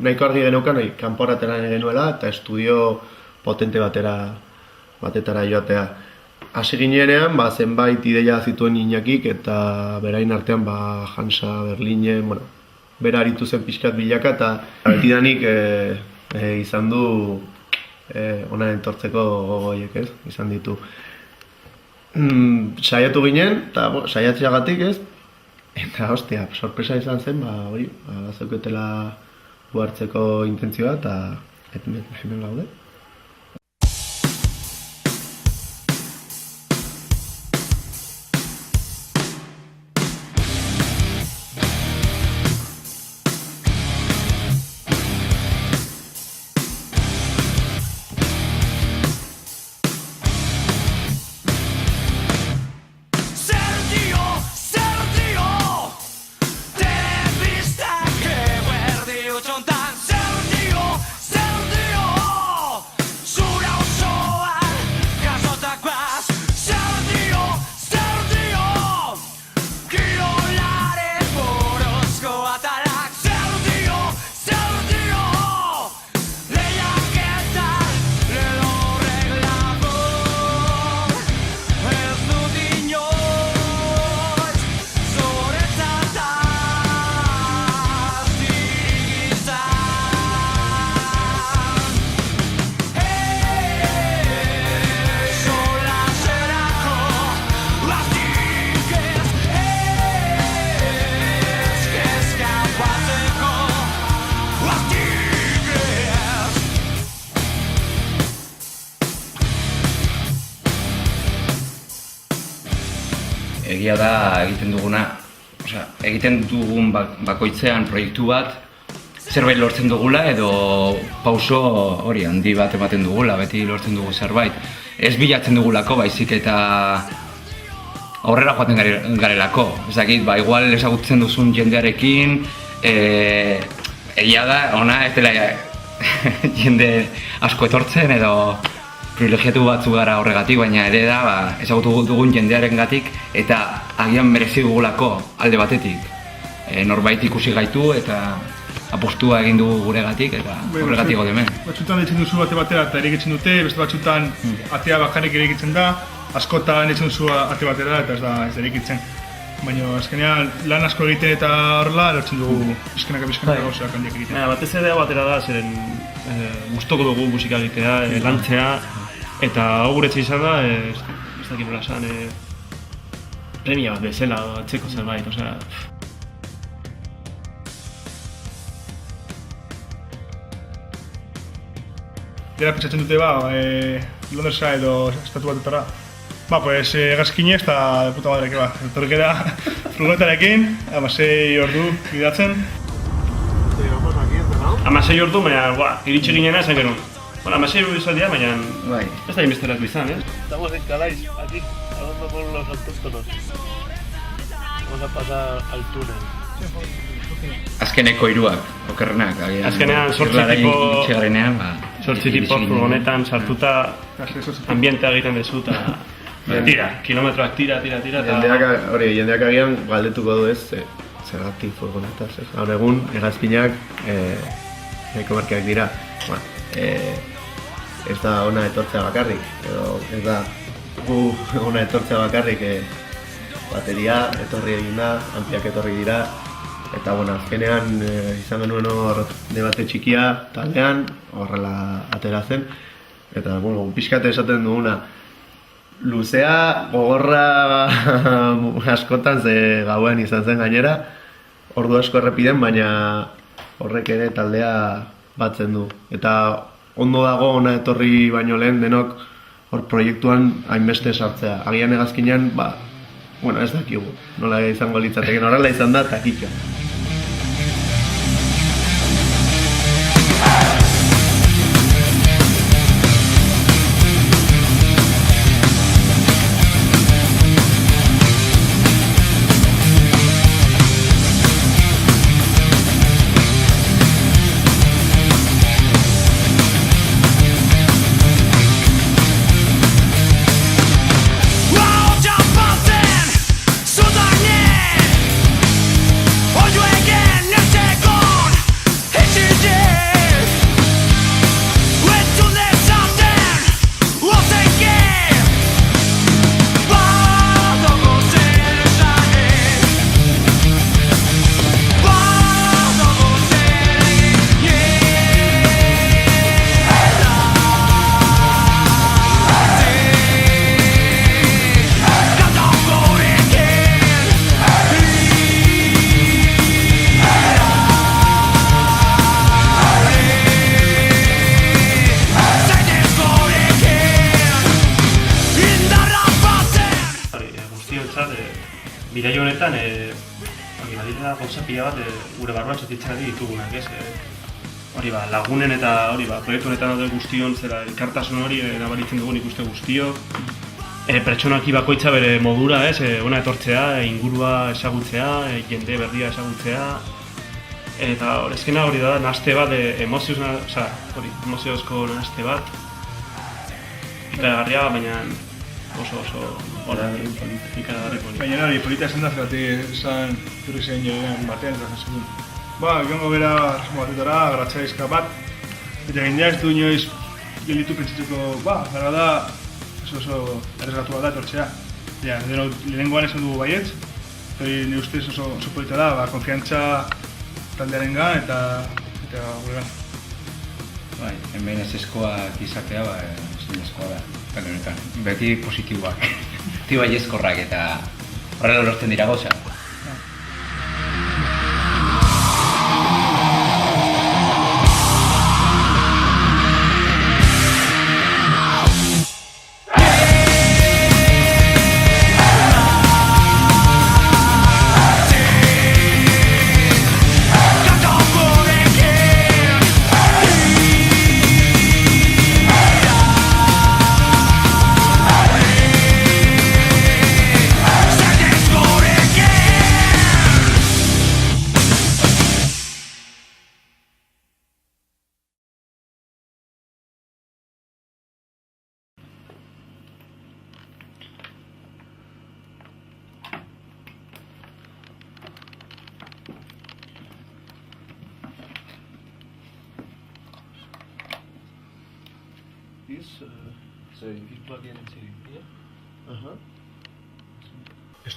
nahiko argi geneukan, kanporatera genuela eta estudio potente batetara joatea. Hasi ginenean, zenbait ideia zituen Iñakik eta berain artean Hansa, Berlinen, bera aritu zen pixkat bilaka eta betidanik izan du hona entortzeko gogoiek, ez? Izan ditu. Saiatu ginen, eta saiatzeagatik, ez? Eta, hostia, sorpresa izan zen, bazeuketela hartzeko intentzioa eta hemen gaude. Egia da egiten dugun bakoitzean proiektu bat zerbait lortzen dugula edo pauso hori handi bat ematen dugula, beti lortzen dugu zerbait. Ez bilatzen dugulako, baizik eta aurrera joaten garelako. Ez dakit, igual ezagutzen duzun jendearekin, egia da, ona ez dela jende asko etortzen edo privilegiatu batzu gara horregatik, baina ere da ezagutu dugun jendearengatik eta agian merezi dugulako alde batetik. Norbait ikusi gaitu eta apostua egin dugu guregatik eta horregatik gaude hemen. Batzutan etzen duzu bate batera eta erikitzen dute, beste batzutan atea bakarrik erikitzen da, askotan etzen duzu ate batera eta ez da erikitzen. Baina azkenean lan asko egiten eta horrela lortzen dugu pizkanaka gauzak handiak egiten. Batez ere batera da, zeren gustoko dugu musika egitea, lantzea, eta hau guretze izan da, ez dakit nola esan, premia bat bezala atzeko zerbait, osea... Dera pentsatzen dute Londresa edo estatu batetara. Hegazkinez eta de puta madre, etorrik da furgonetarekin, 6 ordu gidatzen. 6 ordu, baina iritsi ginena esan genuen. 6 ordu izan dira, baina ez da inbesterak bizan, ez? Estamos en Calais, aquí, hablando con los autóctonos. Vamos a pasar al túnel. Azkeneko hiruak, okerrenak. Azkenean sortzi tipo furgonetan sartuta ambientea egiten dezu eta kilometroak tira jendeak agian galdetuko du ez zergatik furgonetaz, ez? Gaur egun, hegazkinak nahiko merkeak dira. Ez da ona etortzea bakarrik, edo ez da gu ona etortzea bakarrik bateria etorri egin da, ampliak etorri dira. Eta azkenean izan genuen hor debate txikia taldean, horrela atera zen. Eta pixkat esaten duguna, luzea, gogorra askotan ze gauean izan zen gainera, ordu asko errepiden, baina horrek ere taldea batzen du. Eta ondo dago ona etorri baino lehen denok hor proiektuan hainbeste sartzea. Agian hegazkinean, ez dakigu, nola izango litzateken, horrela izan da, takika. Oye honetan, hori badirela gauza pila bat gure barruan sentitzen ari ditugunak, ez? Hori lagunen eta hori proiektu honetan daude guztion, zera elkartasun hori nabaritzen dugun ikuste guztiok. Pertsonaki bakoitza bere modura, ez? Ona etortzea, ingurua ezagutzea, jende berria ezagutzea. Eta horrezkena hori da, nahaste bat, emoziozko nahaste bat. Ikaragarria, baina oso ikaragarri polita. Baina hori, polita esan da zeratik esan turri zein joan batean, eta zegoen. Joango bera rasmo batetara, gratzaizka bat, eta jendea ez du inoiz gelitu pentsatzeko, gara da, oso errezgatu bat da etortzea. Lehenengoan esan dugu baietz, hori nire ustez oso polita da, konfiantza taldearengan eta guregan. Hemen ez eskoak izatea, ezin eskoa da, kale honetan. Beti positiboak, beti baiezkorrak eta horrela lortzen dira gauza.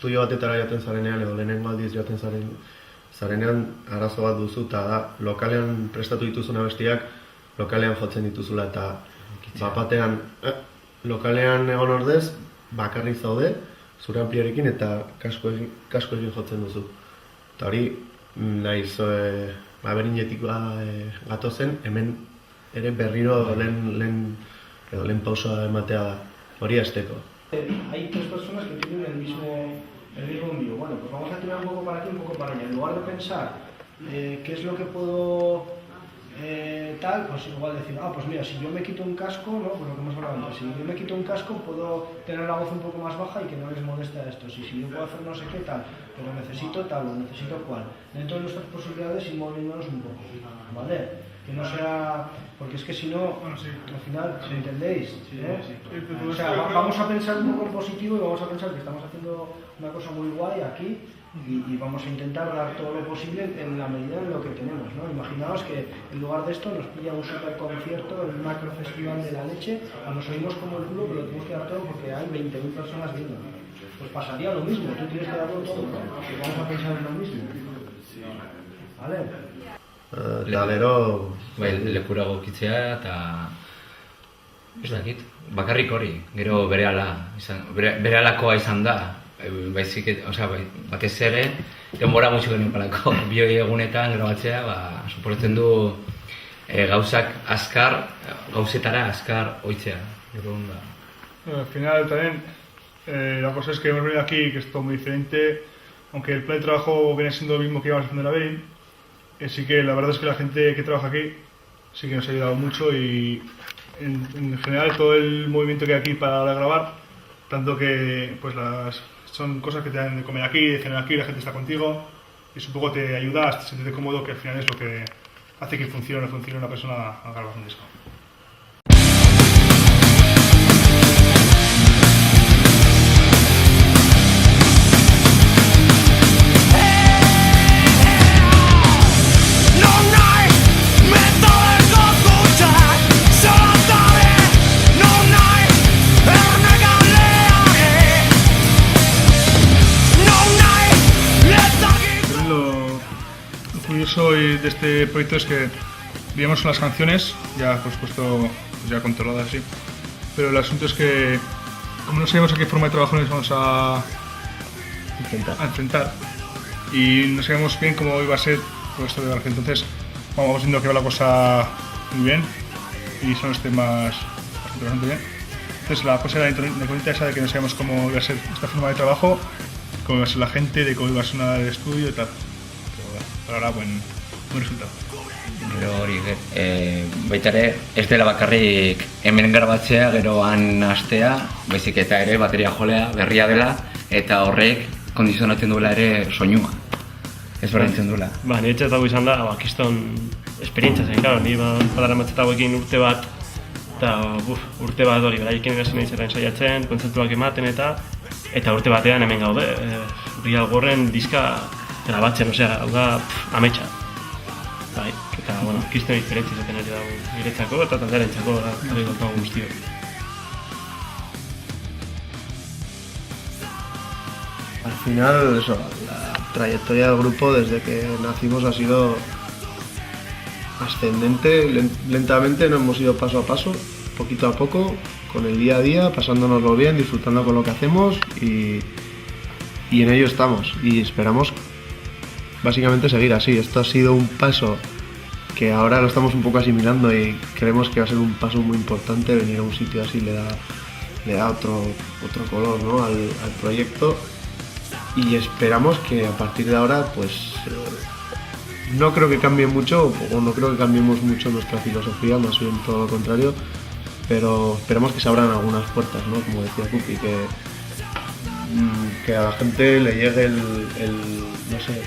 Estudio batetara joaten zarenean edo lehenengo aldiz joaten zarenean arazo bat duzu eta da lokalean prestatu dituzun abestiak lokalean jotzen dituzula eta bapatean lokalean egon ordez bakarrik zaude zure ampliarekin eta kaskoekin jotzen duzu. Eta hori naiz berinetik gatozen hemen ere berriro lehen pausa ematea da, hori hasteko. Hay tres personas que tienen el mismo envío. Bueno, pues vamos a tirar un poco para aquí, un poco para allá. En lugar de pensar qué es lo que puedo tal, pues igual decir, pues mira, si yo me quito un casco, ¿no? Pues lo que hemos hablado antes, si yo me quito un casco puedo tener la voz un poco más baja y que no les moleste a estos. Y si yo puedo hacer no sé qué tal, pero necesito tal o necesito cual. Dentro de nuestras posibilidades ir moviéndonos un poco, ¿vale? Que no sea... Porque es que si no, al final, ¿entendéis? O sea, vamos a pensar un poco en positivo y vamos a pensar que estamos haciendo una cosa muy guay aquí y vamos a intentar dar todo lo posible en la medida en lo que tenemos, ¿no? Imaginaos que en lugar de esto nos pilla un super concierto, el macro festival de la leche, nos oímos como el culo, pero lo tenemos que dar todo porque hay 20.000 personas viendo. Pues pasaría lo mismo, tú tienes que darlo todo, ¿no? Que vamos a pensar en lo mismo. ¿Vale? Eta gero... Lekura gokitzea eta... Ez dakit, bakarrik hori, gero berehalakoa izan da. Baizik, batez ere, denbora gutxi geneukalako. Bi egunetan grabatzea, suposatzen du gauzak gauzetara azkar ohitzea. Al final también, la cosa es que hemos venido aquí, que es todo muy diferente, aunque el plan de trabajo viene siendo lo mismo que íbamos haciendo en la Berin. Así que la verdad es que la gente que trabaja aquí sí que nos ha ayudado mucho y en general todo el movimiento que hay aquí para grabar, tanto que pues son cosas que te dan de comer aquí, de cenar aquí, la gente está contigo y eso un poco te ayuda a sentirte cómodo, que al final es lo que hace que funcione una persona a grabar un disco. De este proyecto es que veíamos las canciones ya por supuesto ya controladas así, pero el asunto es que como no sabíamos a qué forma de trabajo nos vamos a enfrentar y no sabíamos bien cómo iba a ser todo esto de la gente, entonces vamos viendo que va la cosa muy bien y son los temas bastante bien. Entonces la cosa era la incógnita esa de que no sabíamos cómo iba a ser esta forma de trabajo cómo iba a ser la gente, de cómo iba a sonar el estudio y tal. Pero bueno, por ahora buen resultado. Gero hori, baita ere, ez dela bakarrik hemen grabatzea, gero han hastea, baizik eta ere bateria jolea berria dela, eta horrek kondizionatzen duela ere soinua. Ez berdintzen duela. Ba, niretzat hau izan da, kiston esperientzia zen, claro, ni badara matzetagoekin urte bat, eta urte bat hori, beraiekin egazen egiten saiatzen, kontzertuak ematen eta urte batean hemen gaude, Real Gorren diska grabatzen, osea, hau da, ametsa. Bai, eta, bueno, kiston esperientzia izaten ari dago niretzako eta taldearentzako, hori daukagun guztiok. Al final, eso, la trayectoria del grupo desde que nacimos ha sido ascendente, lentamente nos hemos ido paso a paso, poquito a poco, con el día a día, pasándonoslo bien, disfrutando con lo que hacemos y en ello estamos y esperamos básicamente seguir así. Esto ha sido un paso que ahora lo estamos un poco asimilando y creemos que va a ser un paso muy importante. Venir a un sitio así le da otro color, ¿no? al proyecto y esperamos que a partir de ahora pues no creo que cambie mucho o no creo que cambiemos mucho nuestra filosofía, más bien todo lo contrario, pero esperamos que se abran algunas puertas, ¿no? Como decía Kuki, que a la gente le llegue no sé,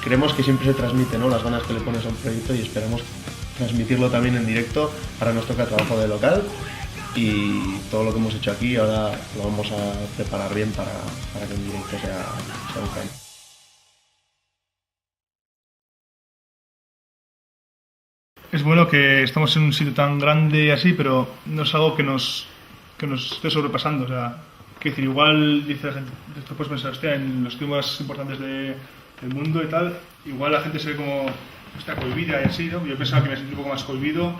creemos que siempre se transmite, ¿no? Las ganas que le pones a un proyecto y esperamos transmitirlo también en directo. Ahora nos toca trabajo de local y todo lo que hemos hecho aquí ahora lo vamos a preparar bien para que en directo sea un cambio. Es bueno que estamos en un sitio tan grande y así, pero no es algo que nos esté sobrepasando. O sea, quiero decir, igual dice la gente, esto puedes pensar, hostia, en los sitios más importantes del mundo y tal, igual la gente se ve como está cohibida y así, ¿no? Yo pensaba que me sentí un poco más cohibido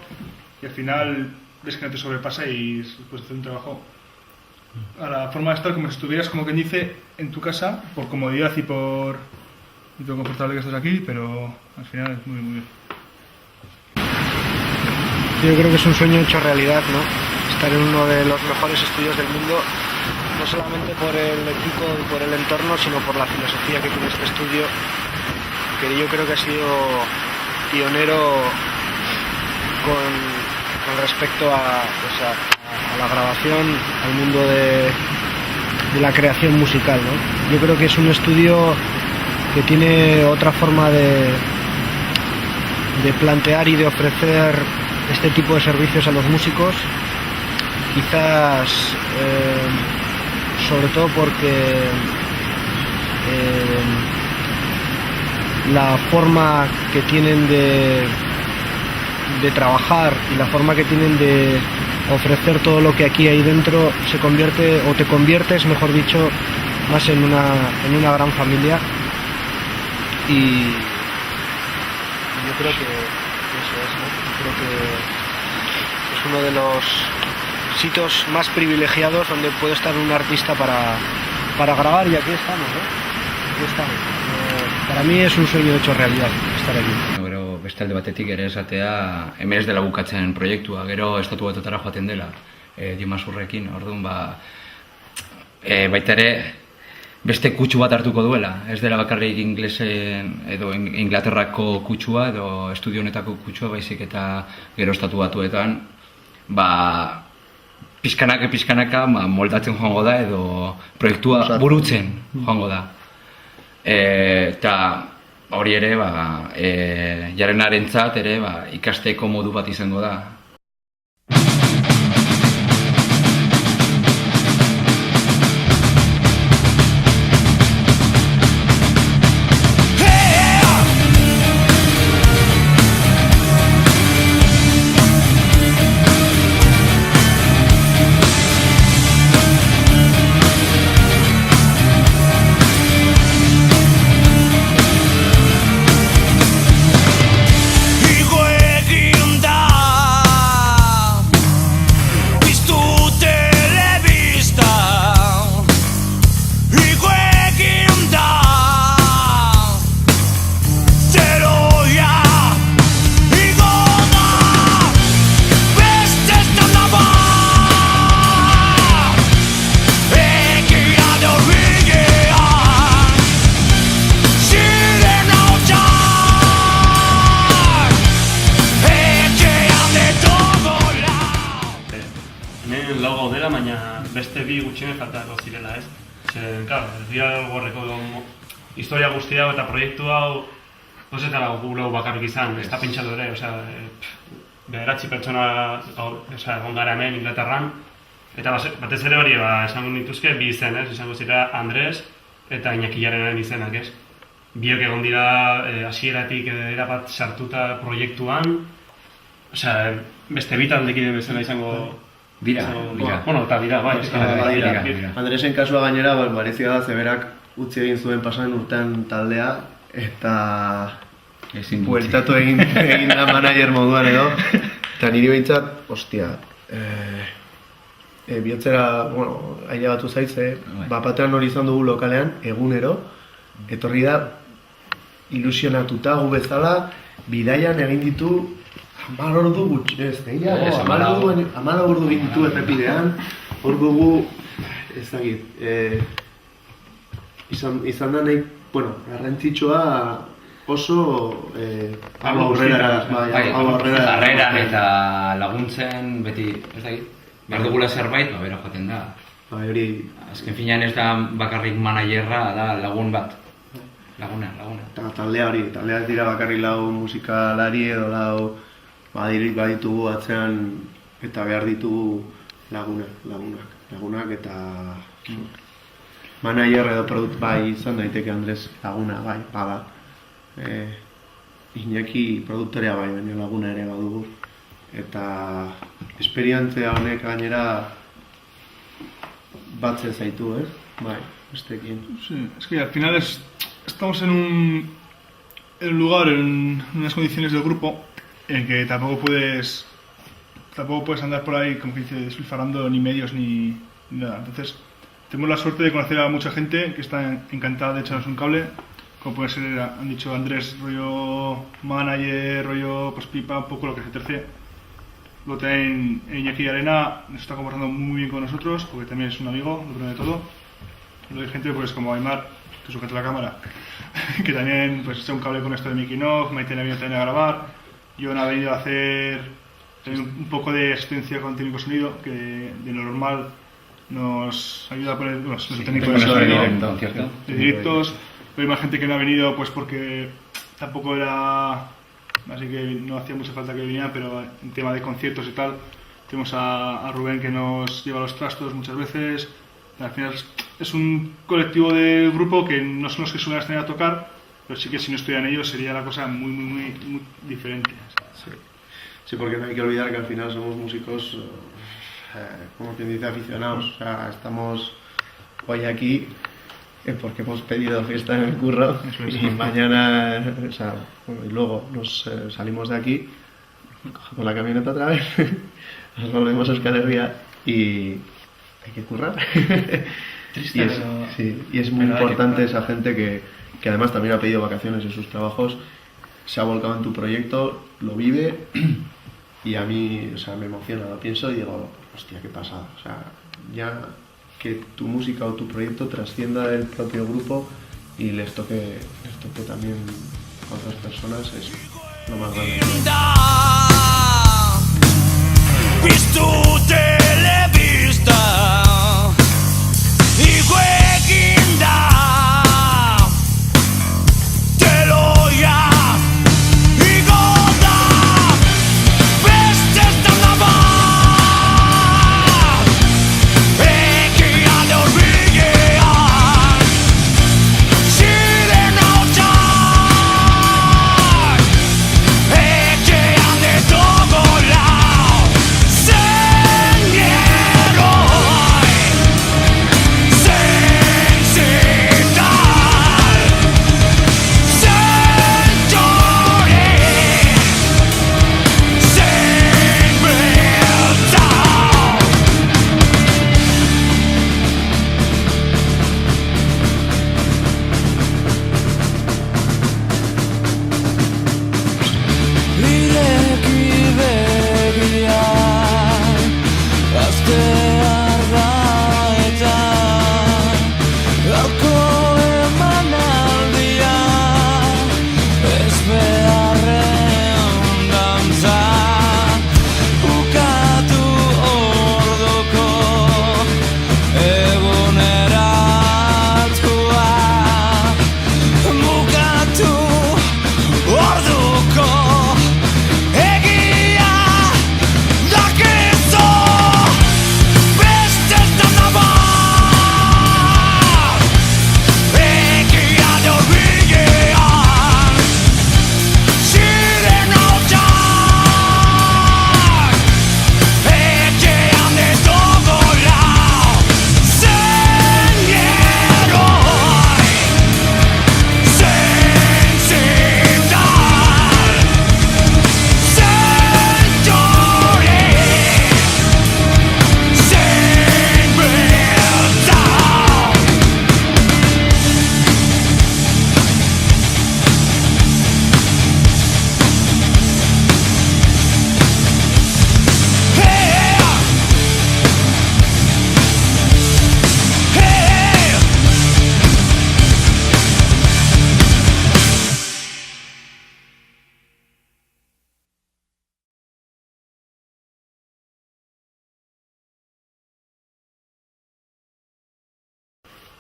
y al final ves que no te sobrepasa y puedes hacer un trabajo a la forma de estar como si estuvieras, como quien dice, en tu casa, por comodidad y por lo confortable que estás aquí, pero al final es muy, muy bien. Yo creo que es un sueño hecho realidad, ¿no? Estar en uno de los mejores estudios del mundo, no solamente por el equipo y por el entorno, sino por la filosofía que tiene este estudio, que yo creo que ha sido pionero con respecto a la grabación, al mundo de la creación musical, ¿no? Yo creo que es un estudio que tiene otra forma de plantear y de ofrecer este tipo de servicios a los músicos, quizás sobre todo porque la forma que tienen de trabajar y la forma que tienen de ofrecer todo lo que aquí hay dentro se convierte, o te conviertes, mejor dicho, más en una gran familia, y yo creo que eso es, ¿no? Creo que es uno de los sitios más privilegiados donde puede estar un artista para grabar, y aquí estamos, ¿no? Aquí estamos. Para mí es un sueño hecho realidad estar aquí. Gero beste alde batetik ere esatea hemen ez dela bukatzen proiektua, gero estatu batuetara joaten dela Dimasurrekin, orduan baita ere beste kutsu bat hartuko duela, ez dela bakarrik inglesen edo Inglaterrako kutsua edo estudio honetako kutsua, baizik eta gero estatu batuetan pixkanaka moldatzen joango da edo proiektua burutzen joango da. Eta hori ere jarenarentzat ere ikasteko modu bat izango da. Igo egin da zirela, baina beste bi gutxienez faltako zirela, ez? Zer, claro, herria gorreko historia guzti hau eta proiektu hau osetara gulau bakarrik izan, ez da pentsatu ere, bederatzi pertsona egon gara hemen Inglaterran, eta batez ere hori esango nituzke bi izen, ez? Izango zira Andres eta Iñakiarenaren izenak, ez? Biok egon dira hasieratik erabat sartuta proiektuan, beste bi taldekide bezala izango... Dira. Bueno, eta dira, bai. Dira. Andresen kasua gainera, barezia da, zeberak utzi egin zuen pasaden urtean taldea, eta bueltatu egin da manager moduan edo, eta niri behintzat, ostia, bihotzera, bueno, aile batu zaitze, bapatean hori izan dugu lokalean, egunero, etorri da, ilusionatuta gu bezala, bidaian egin ditu 10 ordu gutxi, ez, neia, 10 ordu egin ditu errepidean, hor dugu, ezagit, izan da nahi, bueno, garrantzitsua oso aurreran eta laguntzen beti, ez dakit, behar dugula zerbait, bera joaten da. Azken finean ez da bakarrik managerra, da lagun bat. Laguna. Eta taldea ez dira bakarrik lau musikalari edo lau baditugu atzean eta behar ditugu lagunak eta manager edo produkt bai izan daiteke Andres laguna bai, bada. Iñaki produktorea bai, baina laguna ere badugu. Eta esperientzia honek gainera batzen zaitu, bai, bestekin. Sí, es que al final estamos en un lugar, en unas condiciones del grupo en que tampoco puedes andar por ahí como que dice despilfarrando ni medios ni nada. Entonces tenemos la suerte de conocer a mucha gente que está encantada de echarnos un cable, como puede ser, han dicho Andrés, rollo manager, rollo pues pipa, un poco lo que se terce. Luego también Iñaki Arena nos está comportando muy bien con nosotros, porque también es un amigo, lo primero de todo. Luego hay gente pues como Aymar, que sujeta la cámara, que también pues echa un cable con esto de Making Of, Maite ha venido también a grabar, John ha venido a hacer un poco de asistencia con técnico sonido, que de lo normal nos ayuda a poner los técnicos de sonido, de directos, pero hay más gente que no ha venido pues porque tampoco era... Así que no hacía mucha falta que viniera, pero en tema de conciertos y tal, tenemos a Rubén que nos lleva los trastos muchas veces. Al final es un colectivo de grupo que no son los que suelen estar a tocar, pero sí que si no estuvieran ellos sería la cosa muy diferente. Sí, porque no hay que olvidar que al final somos músicos, como quien dice, aficionados. O sea, estamos hoy aquí porque hemos pedido fiesta en el curro y mañana, o sea, bueno, y luego nos salimos de aquí, cogemos la camioneta otra vez, nos volvemos a Euskal Herria y hay que currar. Triste, y es muy importante esa gente que además también ha pedido vacaciones en sus trabajos, se ha volcado en tu proyecto, lo vive y a mí, o sea, me emociona, lo pienso y digo, hostia, qué pasada, o sea, ya que tu música o tu proyecto trascienda del propio grupo y les toque también a otras personas es lo más grande.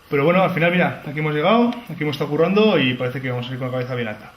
Pero bueno, al final, mira, aquí hemos llegado, aquí hemos estado currando y parece que vamos a ir con la cabeza bien alta.